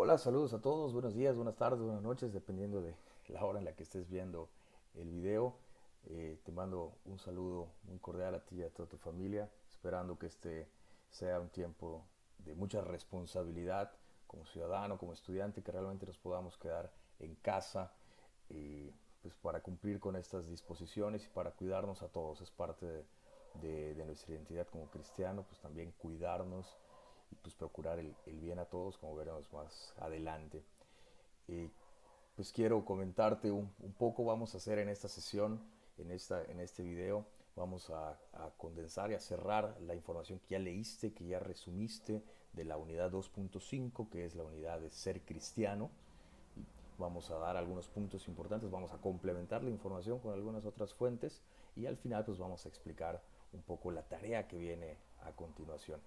Hola, saludos a todos, buenos días, buenas tardes, buenas noches, dependiendo de la hora en la que estés viendo el video. Te mando un saludo muy cordial a ti y a toda tu familia, esperando que este sea un tiempo de mucha responsabilidad como ciudadano, como estudiante, que realmente nos podamos quedar en casa pues para cumplir con estas disposiciones y para cuidarnos a todos. Es parte de nuestra identidad como cristiano, pues también cuidarnos y pues procurar el bien a todos, como veremos más adelante. Eh, pues quiero comentarte un poco, vamos a hacer en esta sesión, en este video, vamos a condensar y a cerrar la información que ya leíste, que ya resumiste de la unidad 2.5, que es la unidad de ser cristiano. Vamos a dar algunos puntos importantes, vamos a complementar la información con algunas otras fuentes y al final pues vamos a explicar un poco la tarea que viene a continuación.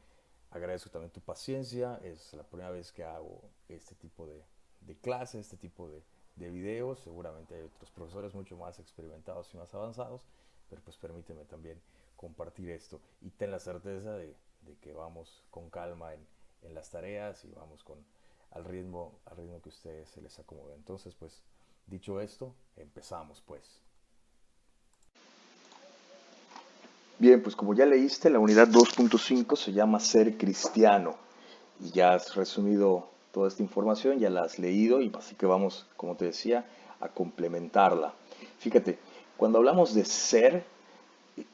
Agradezco también tu paciencia, es la primera vez que hago este tipo de clase, este tipo de videos. Seguramente hay otros profesores mucho más experimentados y más avanzados, pero pues permíteme también compartir esto y ten la certeza de que vamos con calma en las tareas y vamos con al ritmo que a ustedes se les acomode. Entonces, pues, dicho esto, empezamos pues. Bien, pues como ya leíste, la unidad 2.5 se llama Ser Cristiano y ya has resumido toda esta información, ya la has leído y así que vamos, como te decía, a complementarla. Fíjate, cuando hablamos de ser,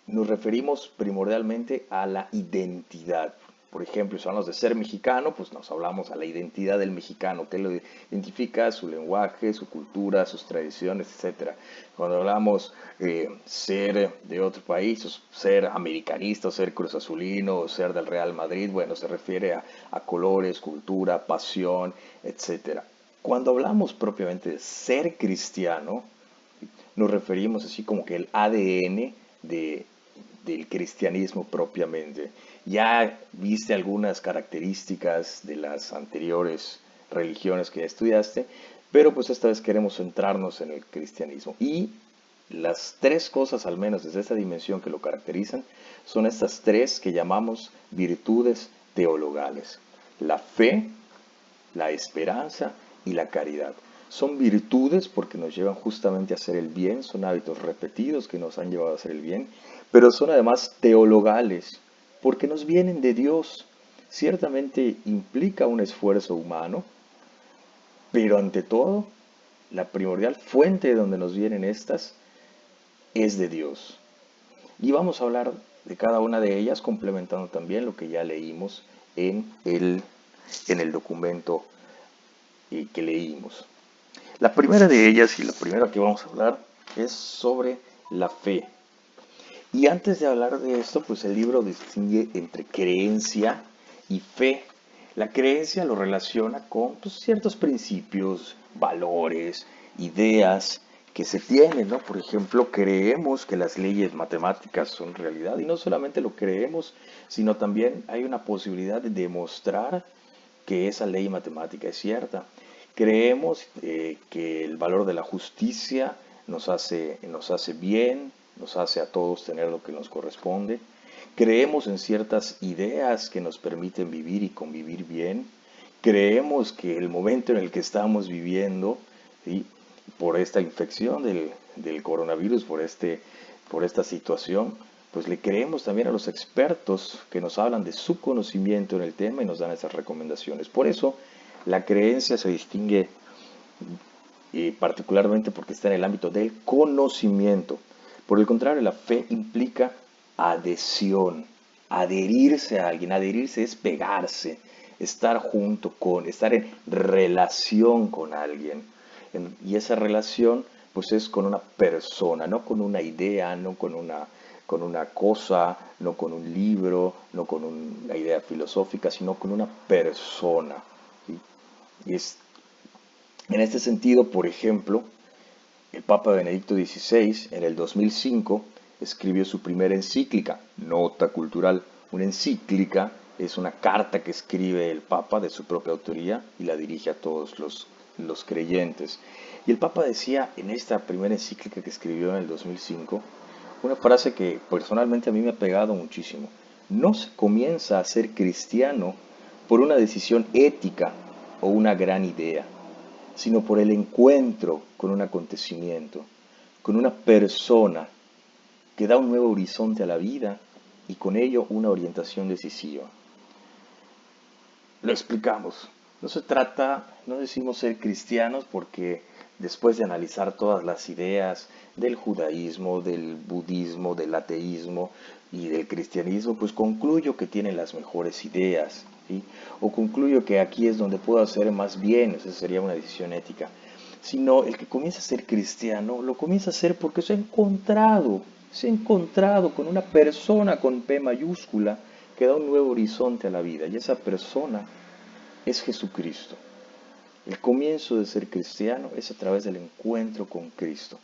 nos referimos primordialmente a la identidad. Por ejemplo, si hablamos de ser mexicano, pues nos hablamos a la identidad del mexicano, que lo identifica su lenguaje, su cultura, sus tradiciones, etcétera. Cuando hablamos ser de otro país, o ser americanista, o ser cruzazulino, o ser del Real Madrid, bueno, se refiere a colores, cultura, pasión, etcétera. Cuando hablamos propiamente de ser cristiano, nos referimos así como que el ADN de, del cristianismo propiamente. Ya viste algunas características de las anteriores religiones que ya estudiaste, pero pues esta vez queremos centrarnos en el cristianismo. Y las tres cosas, al menos desde esta dimensión que lo caracterizan, son estas tres que llamamos virtudes teologales. La fe, la esperanza y la caridad. Son virtudes porque nos llevan justamente a hacer el bien, son hábitos repetidos que nos han llevado a hacer el bien, pero son además teologales porque nos vienen de Dios. Ciertamente implica un esfuerzo humano, pero ante todo, la primordial fuente de donde nos vienen estas es de Dios. Y vamos a hablar de cada una de ellas, complementando también lo que ya leímos en el documento que leímos. La primera de ellas y la primera que vamos a hablar es sobre la fe. Y antes de hablar de esto, pues el libro distingue entre creencia y fe. La creencia lo relaciona con pues, ciertos principios, valores, ideas que se tienen, ¿no? Por ejemplo, creemos que las leyes matemáticas son realidad y no solamente lo creemos, sino también hay una posibilidad de demostrar que esa ley matemática es cierta. Creemos que el valor de la justicia nos hace bien, nos hace a todos tener lo que nos corresponde. Creemos en ciertas ideas que nos permiten vivir y convivir bien. Creemos que el momento en el que estamos viviendo, ¿sí? Por esta infección del coronavirus, por esta situación, pues le creemos también a los expertos que nos hablan de su conocimiento en el tema y nos dan esas recomendaciones. Por eso la creencia se distingue particularmente porque está en el ámbito del conocimiento. Por el contrario, la fe implica adhesión, adherirse a alguien. Adherirse es pegarse, estar junto con, estar en relación con alguien. Y esa relación pues es con una persona, no con una idea, no con una cosa, no con un libro, no con una idea filosófica, sino con una persona. ¿Sí? Y es en este sentido, por ejemplo, el Papa Benedicto XVI en el 2005 escribió su primera encíclica, Nota Cultural. Una encíclica es una carta que escribe el Papa de su propia autoría y la dirige a todos los creyentes. Y el Papa decía en esta primera encíclica que escribió en el 2005 una frase que personalmente a mí me ha pegado muchísimo. No se comienza a ser cristiano por una decisión ética, o una gran idea, sino por el encuentro con un acontecimiento, con una persona que da un nuevo horizonte a la vida y con ello una orientación decisiva. Lo explicamos. No se trata, no decimos ser cristianos porque después de analizar todas las ideas del judaísmo, del budismo, del ateísmo y del cristianismo, pues concluyo que tienen las mejores ideas, ¿sí? O concluyo que aquí es donde puedo hacer más bien, esa sería una decisión ética. Sino el que comienza a ser cristiano, lo comienza a hacer porque se ha encontrado con una persona con P mayúscula que da un nuevo horizonte a la vida. Y esa persona es Jesucristo. El comienzo de ser cristiano es a través del encuentro con Cristo.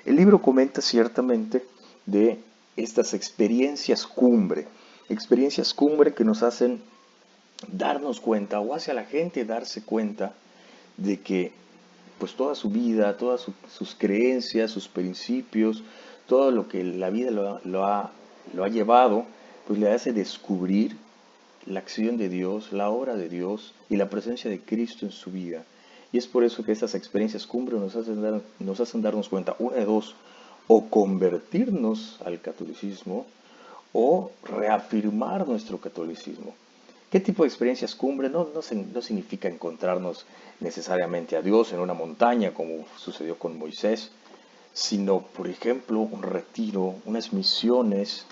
El libro comenta ciertamente de estas experiencias cumbre que nos hacen darnos cuenta o hace a la gente darse cuenta de que pues toda su vida, sus creencias, sus principios, todo lo que la vida lo ha llevado, pues le hace descubrir la acción de Dios, la obra de Dios y la presencia de Cristo en su vida. Y es por eso que estas experiencias cumbre nos hacen darnos cuenta, una de dos, o convertirnos al catolicismo o reafirmar nuestro catolicismo. ¿Qué tipo de experiencias cumbre? No significa encontrarnos necesariamente a Dios en una montaña como sucedió con Moisés, sino, por ejemplo, un retiro, unas misiones,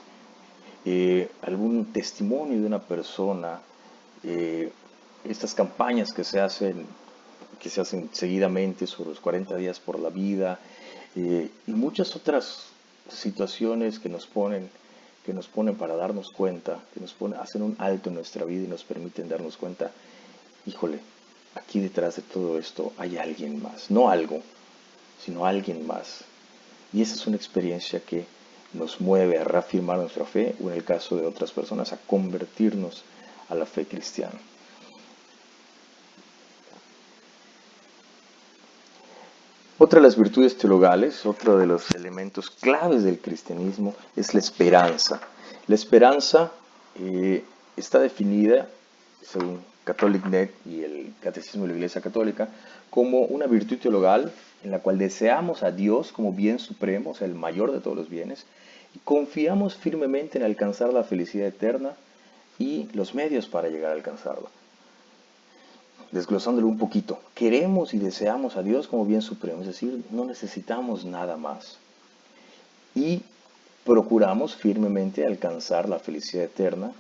algún testimonio de una persona, eh, estas campañas que se hacen seguidamente sobre los 40 días por la vida, y muchas otras situaciones que nos ponen para darnos cuenta, hacen un alto en nuestra vida y nos permiten darnos cuenta, híjole, aquí detrás de todo esto hay alguien más, no algo, sino alguien más. Y esa es una experiencia que nos mueve a reafirmar nuestra fe o en el caso de otras personas a convertirnos a la fe cristiana. Otra de las virtudes teologales, otro de los elementos claves del cristianismo es la esperanza. La esperanza está definida, según CatholicNet y el Catecismo de la Iglesia Católica, como una virtud teologal en la cual deseamos a Dios como bien supremo, o sea, el mayor de todos los bienes, y confiamos firmemente en alcanzar la felicidad eterna y los medios para llegar a alcanzarla. Desglosándolo un poquito, queremos y deseamos a Dios como bien supremo, es decir, no necesitamos nada más. Y procuramos firmemente alcanzar la felicidad eterna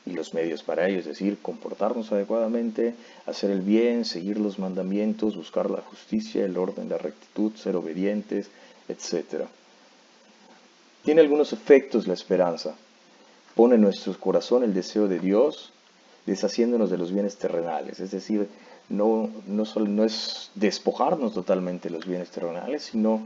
y los medios para ello, es decir, comportarnos adecuadamente, hacer el bien, seguir los mandamientos, buscar la justicia, el orden, la rectitud, ser obedientes, etc. Tiene algunos efectos la esperanza. Pone en nuestro corazón el deseo de Dios, deshaciéndonos de los bienes terrenales. Es decir, no es despojarnos totalmente de los bienes terrenales, sino,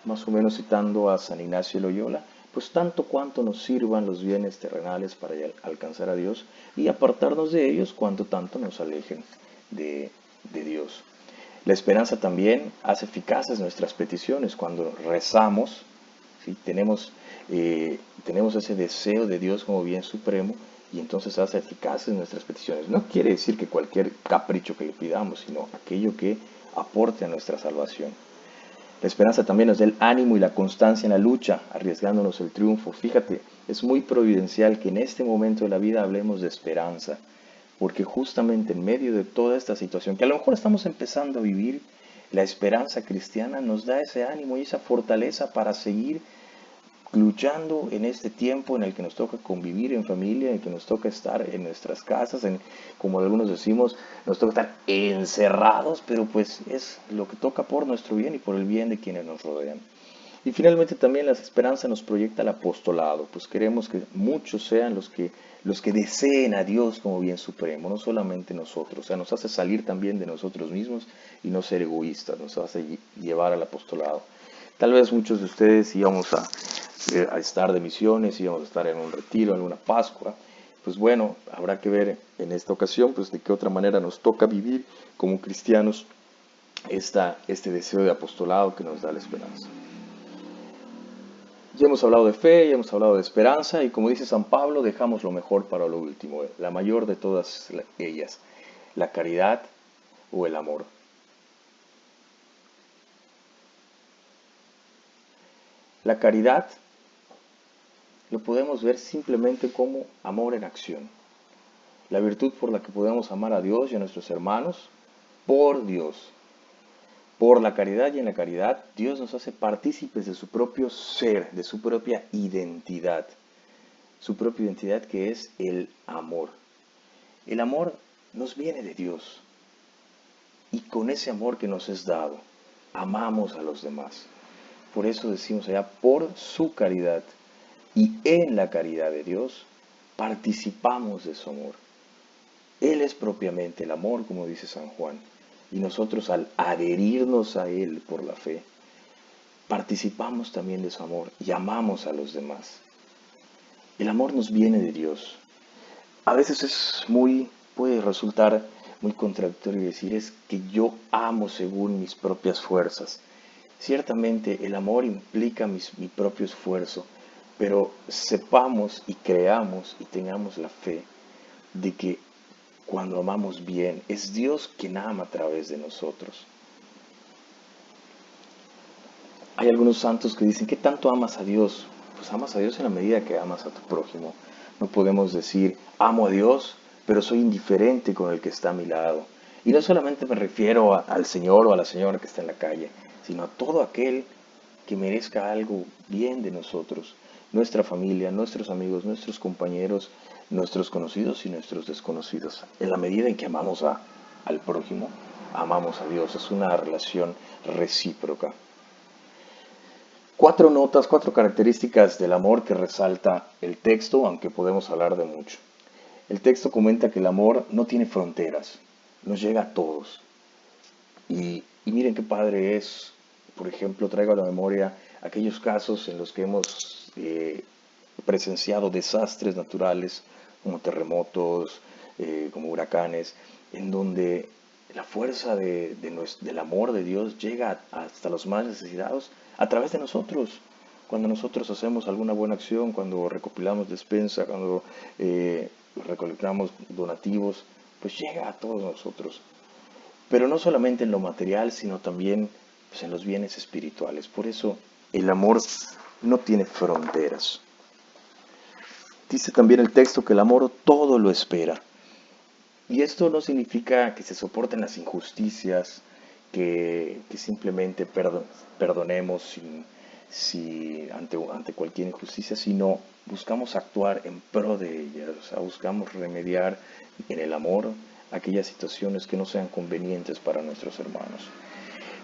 más o menos citando a San Ignacio de Loyola, pues tanto cuanto nos sirvan los bienes terrenales para alcanzar a Dios y apartarnos de ellos cuanto tanto nos alejen de Dios. La esperanza también hace eficaces nuestras peticiones cuando rezamos, ¿sí? Tenemos ese deseo de Dios como bien supremo y entonces hace eficaces nuestras peticiones. No quiere decir que cualquier capricho que le pidamos, sino aquello que aporte a nuestra salvación. La esperanza también nos da el ánimo y la constancia en la lucha, arriesgándonos el triunfo. Fíjate, es muy providencial que en este momento de la vida hablemos de esperanza, porque justamente en medio de toda esta situación, que a lo mejor estamos empezando a vivir, la esperanza cristiana nos da ese ánimo y esa fortaleza para seguir luchando en este tiempo en el que nos toca convivir en familia, en el que nos toca estar en nuestras casas, como algunos decimos, nos toca estar encerrados, pero pues es lo que toca por nuestro bien y por el bien de quienes nos rodean. Y finalmente también la esperanza nos proyecta al apostolado, pues queremos que muchos sean los que deseen a Dios como bien supremo, no solamente nosotros, o sea, nos hace salir también de nosotros mismos y no ser egoístas, nos hace llevar al apostolado. Tal vez muchos de ustedes íbamos a estar de misiones, íbamos a estar en un retiro, en una Pascua. Pues bueno, habrá que ver en esta ocasión pues de qué otra manera nos toca vivir como cristianos este deseo de apostolado que nos da la esperanza. Ya hemos hablado de fe, ya hemos hablado de esperanza y como dice San Pablo, dejamos lo mejor para lo último, la mayor de todas ellas, la caridad o el amor. La caridad lo podemos ver simplemente como amor en acción. La virtud por la que podemos amar a Dios y a nuestros hermanos por Dios. Por la caridad y en la caridad, Dios nos hace partícipes de su propio ser, de su propia identidad. Su propia identidad que es el amor. El amor nos viene de Dios. Y con ese amor que nos es dado, amamos a los demás. Por eso decimos allá, por su caridad y en la caridad de Dios, participamos de su amor. Él es propiamente el amor, como dice San Juan. Y nosotros al adherirnos a Él por la fe, participamos también de su amor y amamos a los demás. El amor nos viene de Dios. A veces puede resultar muy contradictorio decir es que yo amo según mis propias fuerzas. Ciertamente el amor implica mi propio esfuerzo, pero sepamos y creamos y tengamos la fe de que cuando amamos bien, es Dios quien ama a través de nosotros. Hay algunos santos que dicen, ¿qué tanto amas a Dios? Pues amas a Dios en la medida que amas a tu prójimo. No podemos decir, amo a Dios, pero soy indiferente con el que está a mi lado. Y no solamente me refiero al Señor o a la señora que está en la calle, sino a todo aquel que merezca algo bien de nosotros. Nuestra familia, nuestros amigos, nuestros compañeros, nuestros conocidos y nuestros desconocidos. En la medida en que amamos al prójimo, amamos a Dios. Es una relación recíproca. 4 notas, 4 características del amor que resalta el texto, aunque podemos hablar de mucho. El texto comenta que el amor no tiene fronteras, nos llega a todos. Y miren qué padre es, por ejemplo, traigo a la memoria aquellos casos en los que hemos presenciado desastres naturales, como terremotos, como huracanes, en donde la fuerza del amor de Dios llega hasta los más necesitados a través de nosotros. Cuando nosotros hacemos alguna buena acción, cuando recopilamos despensa, cuando recolectamos donativos, pues llega a todos nosotros. Pero no solamente en lo material, sino también pues, en los bienes espirituales. Por eso el amor no tiene fronteras. Dice también el texto que el amor todo lo espera. Y esto no significa que se soporten las injusticias, que simplemente perdonemos ante cualquier injusticia, sino buscamos actuar en pro de ellas, o sea, buscamos remediar en el amor aquellas situaciones que no sean convenientes para nuestros hermanos.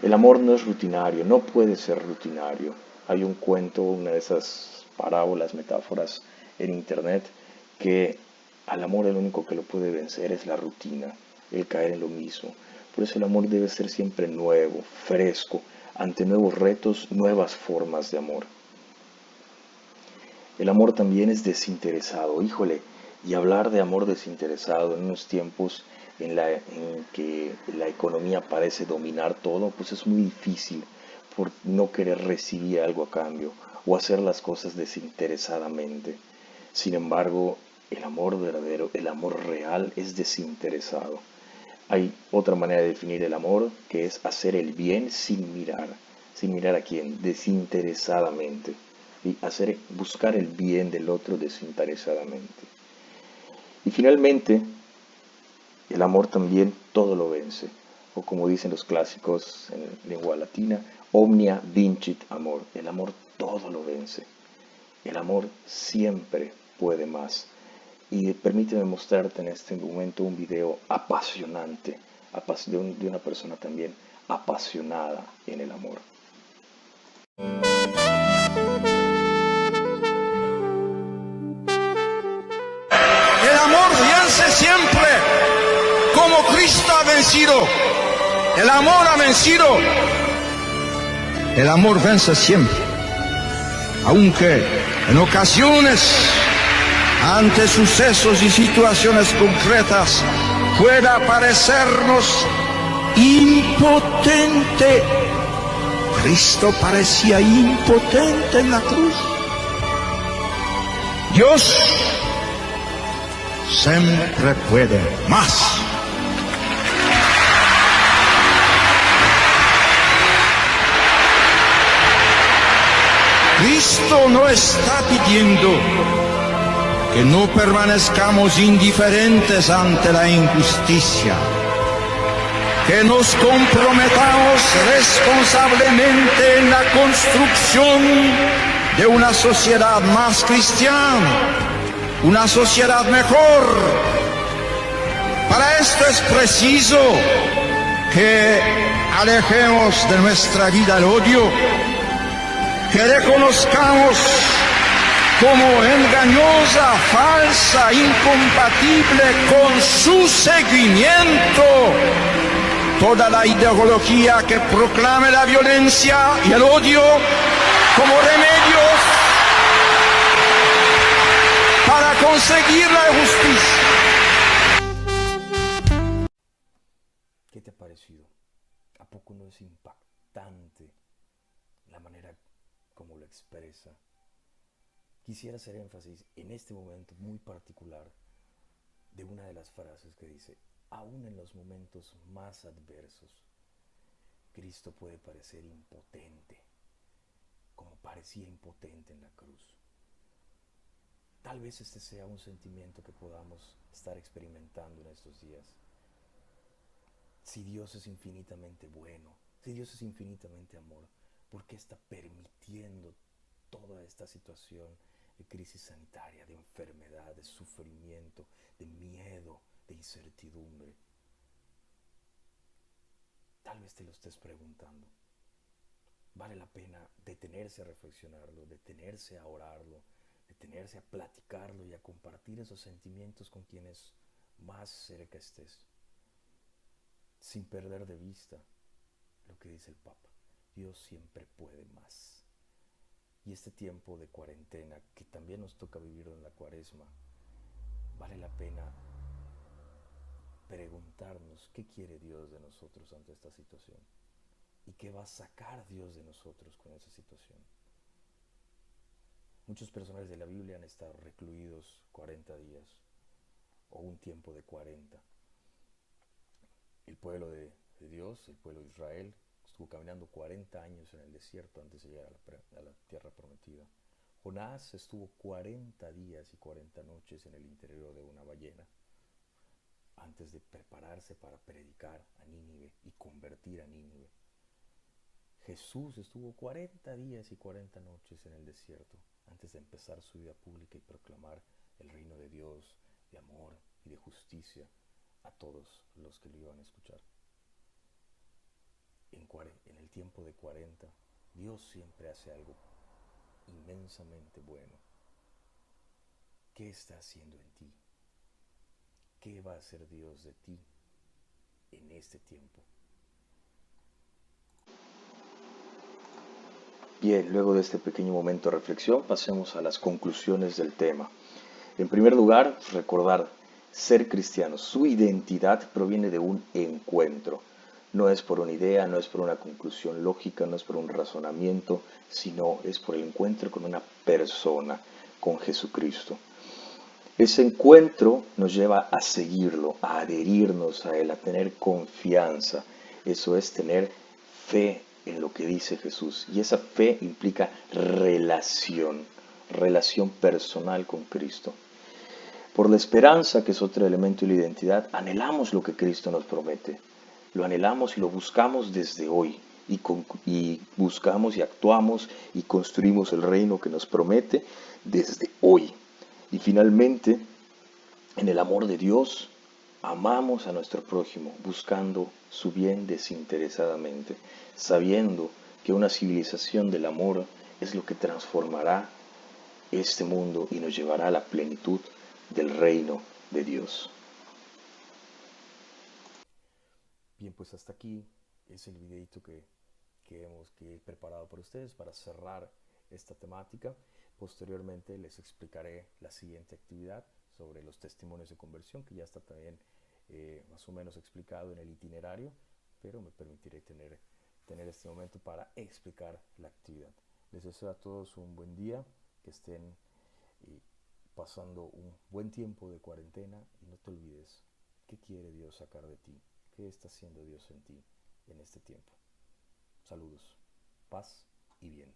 El amor no es rutinario, no puede ser rutinario. Hay un cuento, una de esas parábolas, metáforas en internet, que al amor el único que lo puede vencer es la rutina, el caer en lo mismo. Por eso el amor debe ser siempre nuevo, fresco, ante nuevos retos, nuevas formas de amor. El amor también es desinteresado, híjole, y hablar de amor desinteresado en unos tiempos en que la economía parece dominar todo, pues es muy difícil por no querer recibir algo a cambio o hacer las cosas desinteresadamente. Sin embargo, el amor verdadero, el amor real es desinteresado. Hay otra manera de definir el amor que es hacer el bien sin mirar a quién, desinteresadamente. Y buscar el bien del otro desinteresadamente. Y finalmente, el amor también todo lo vence. O como dicen los clásicos en lengua latina, omnia vincit amor. El amor todo lo vence. El amor siempre puede más. Y permíteme mostrarte en este momento un video apasionante de una persona también apasionada en el amor. El amor vence siempre, como Cristo ha vencido. El amor ha vencido. El amor vence siempre, aunque en ocasiones, ante sucesos y situaciones concretas, pueda parecernos impotente. Cristo parecía impotente en la cruz. Dios siempre puede más. Cristo no está pidiendo que no permanezcamos indiferentes ante la injusticia, que nos comprometamos responsablemente en la construcción de una sociedad más cristiana, una sociedad mejor. Para esto es preciso que alejemos de nuestra vida el odio, que reconozcamos como engañosa, falsa, incompatible con su seguimiento toda la ideología que proclame la violencia y el odio como remedios para conseguir la justicia. ¿Qué te ha parecido? ¿A poco no es impactante la manera como lo expresa? Quisiera hacer énfasis en este momento muy particular de una de las frases que dice: aún en los momentos más adversos, Cristo puede parecer impotente, como parecía impotente en la cruz. Tal vez este sea un sentimiento que podamos estar experimentando en estos días. Si Dios es infinitamente bueno, si Dios es infinitamente amor, ¿por qué está permitiendo toda esta situación de crisis sanitaria, de enfermedad, de sufrimiento, de miedo, de incertidumbre? Tal vez te lo estés preguntando. Vale la pena detenerse a reflexionarlo, detenerse a orarlo, detenerse a platicarlo y a compartir esos sentimientos con quienes más cerca estés, sin perder de vista lo que dice el Papa: Dios siempre puede más. Y este tiempo de cuarentena, que también nos toca vivir en la Cuaresma, vale la pena preguntarnos qué quiere Dios de nosotros ante esta situación y qué va a sacar Dios de nosotros con esa situación. Muchos personajes de la Biblia han estado recluidos 40 días o un tiempo de 40. El pueblo de Dios, el pueblo de Israel, estuvo caminando 40 años en el desierto antes de llegar a la tierra prometida. Jonás estuvo 40 días y 40 noches en el interior de una ballena antes de prepararse para predicar a Nínive y convertir a Nínive. Jesús estuvo 40 días y 40 noches en el desierto antes de empezar su vida pública y proclamar el reino de Dios, de amor y de justicia a todos los que lo iban a escuchar. En el tiempo de 40, Dios siempre hace algo inmensamente bueno. ¿Qué está haciendo en ti? ¿Qué va a hacer Dios de ti en este tiempo? Bien, luego de este pequeño momento de reflexión, pasemos a las conclusiones del tema. En primer lugar, recordar: ser cristiano, su identidad proviene de un encuentro. No es por una idea, no es por una conclusión lógica, no es por un razonamiento, sino es por el encuentro con una persona, con Jesucristo. Ese encuentro nos lleva a seguirlo, a adherirnos a Él, a tener confianza. Eso es tener fe en lo que dice Jesús. Y esa fe implica relación personal con Cristo. Por la esperanza, que es otro elemento de la identidad, anhelamos lo que Cristo nos promete. Lo anhelamos y lo buscamos desde hoy. Y buscamos y actuamos y construimos el reino que nos promete desde hoy. Y finalmente, en el amor de Dios, amamos a nuestro prójimo, buscando su bien desinteresadamente, sabiendo que una civilización del amor es lo que transformará este mundo y nos llevará a la plenitud del reino de Dios. Bien, pues hasta aquí es el videito que he preparado para ustedes para cerrar esta temática. Posteriormente les explicaré la siguiente actividad sobre los testimonios de conversión, que ya está también más o menos explicado en el itinerario, pero me permitiré tener este momento para explicar la actividad. Les deseo a todos un buen día, que estén pasando un buen tiempo de cuarentena, y no te olvides: ¿qué quiere Dios sacar de ti? ¿Qué está haciendo Dios en ti en este tiempo? Saludos, paz y bien.